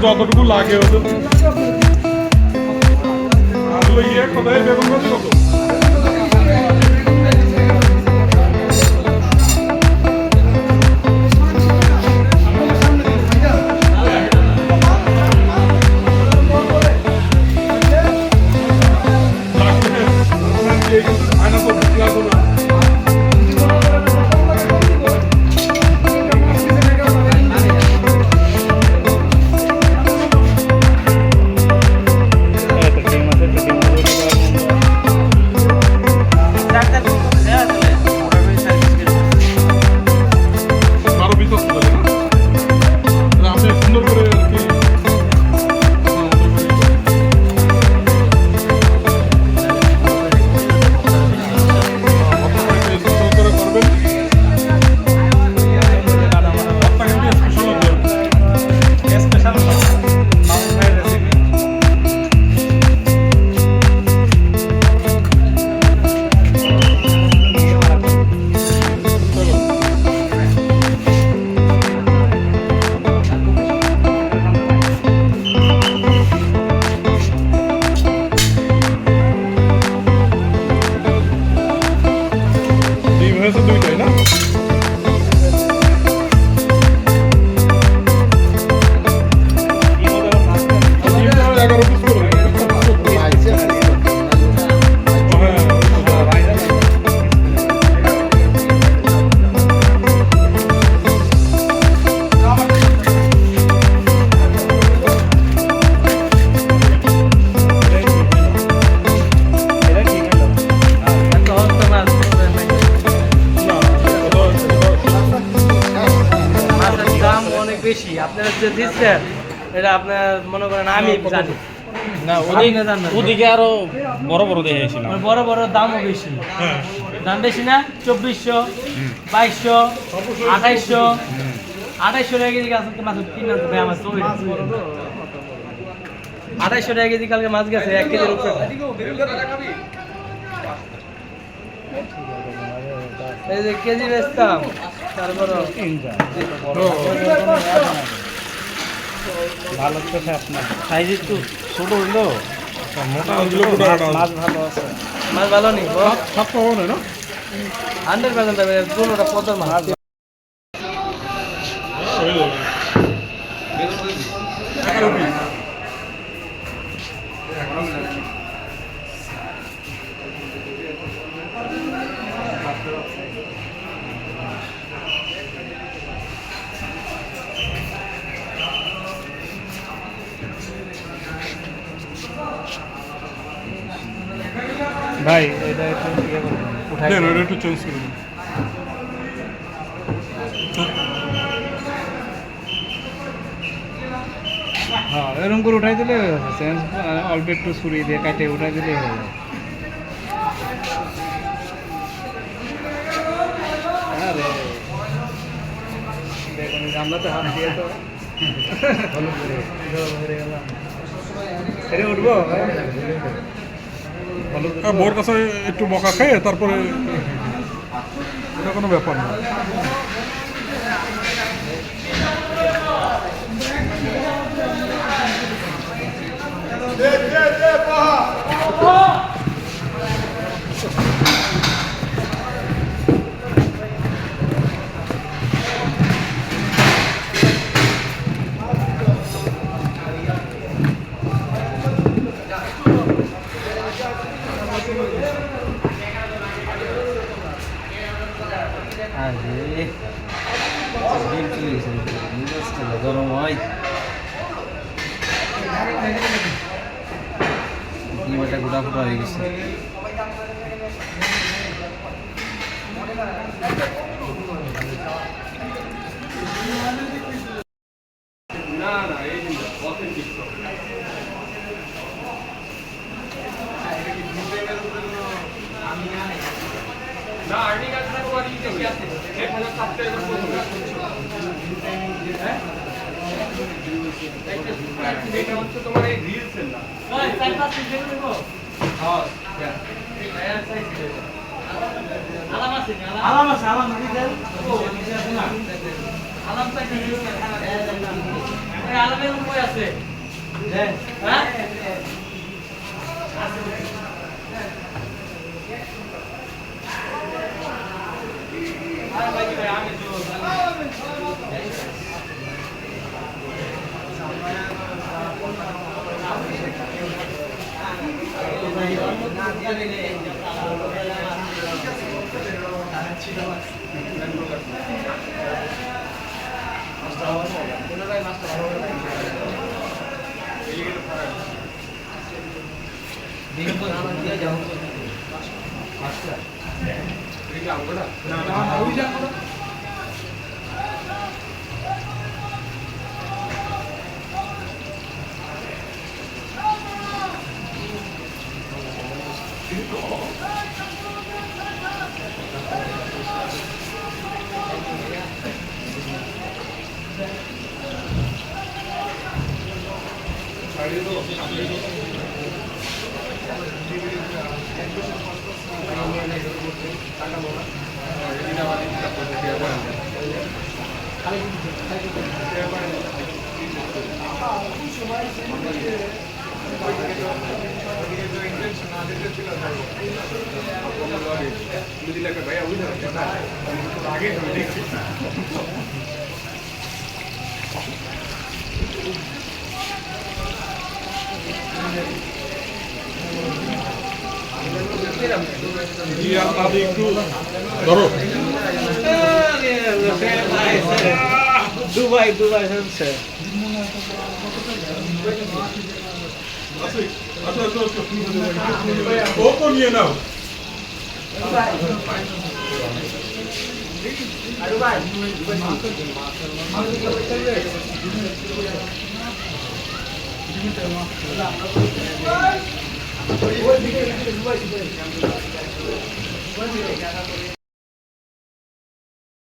যতটুকু লাগে ওদের আসলে ইয়ে কোথায় বেগুন গাছ কত বেশি আপনারা যে দিচ্ছেন এটা আপনার মনে করেন আমি জানি না ওদিকে আরো বড় বড় দেখেছিল বড় বড় দামও বেশি দাম বেশি না 2400 2200 2800 2800 টাকা কেজি আছে মাছ কিনা তো আমার 2800 টাকা কেজি কালকে মাছ গেছে 1 কেজির উপরে এই যে কেজি বেচতাম তারপর ভালো তো আপনার সাইজ একটু ছোট হইলো মোটা মাছ ভালো আছে মাছ ভালো নেই সব পাবো না 100% দুটোটা পদ্মার মাছ ভাই এটা একটু ইয়ে করে উঠাই দেন এটা একটু চেঞ্জ করে দিন হ্যাঁ এরকম করে উঠাই দিলে চেঞ্জ অল্প একটু ছুরি দিয়ে কাটে উঠাই দিলে হয়ে যায় আরে দেখুন আমরা তো হাত দিয়ে তো উঠবো বোর কাছে একটু বকা খেয়ে তারপরে এটা কোনো ব্যাপার না গরম হয় ডিমটা গোটা ফোটা হয়ে গেছে না না এই অথেন্টিক না আর্নিং আছে না কোয়ালিটি বেশি আছে 1007 টাকা হ্যাঁ এটা হচ্ছে তোমার এই রিলস এর না 4-5 পিস দেবো আলাম আছে আলাম দিতেন আলাম চাইতে আলামের উপরে আছে হ্যাঁ জি আপনাদের একটু ধরো দুবাই দুবাই হচ্ছে ও তো নিয়ে নাও